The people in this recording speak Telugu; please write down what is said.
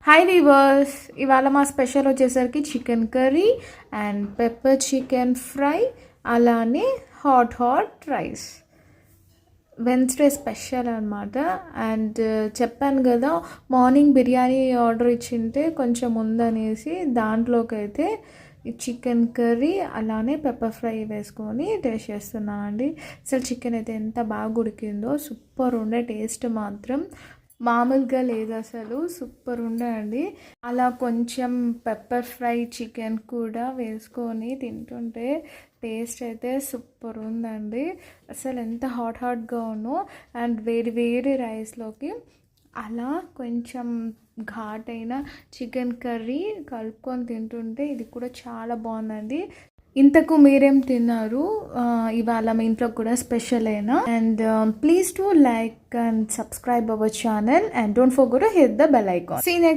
హాయ్ వీవర్స్, ఇవాళ మా స్పెషల్ వచ్చేసరికి chicken curry and pepper chicken fry, అలానే హాట్ రైస్. వెన్స్డే స్పెషల్ అనమాట. అండ్ చెప్పాను కదా, మార్నింగ్ బిర్యానీ ఆర్డర్ ఇచ్చింటే కొంచెం ఉందనేసి దాంట్లోకి అయితే చికెన్ కర్రీ అలానే పెప్పర్ ఫ్రై వేసుకొని టేస్ట్ చేస్తున్నాను అండి. అసలు చికెన్ అయితే ఎంత బాగా ఉడికిందో, సూపర్ ఉండే టేస్ట్ మాత్రం మామూలుగా లేదు, అసలు సూపర్ ఉండే అండి. అలా కొంచెం పెప్పర్ ఫ్రై చికెన్ కూడా వేసుకొని తింటుంటే టేస్ట్ అయితే సూపర్ ఉందండి. అసలు ఎంత హాట్గా ఉన్నో. అండ్ వేడి వేడి రైస్లోకి అలా కొంచెం ఘాటైన చికెన్ కర్రీ కలుపుకొని తింటుంటే ఇది కూడా చాలా బాగుందండి. ఇంతకు మీరేం తిన్నారు? ఇవాళ మీ ఇంట్లో కూడా స్పెషల్ అయినా. And please to like and subscribe our channel and don't forget to hit the bell icon. See next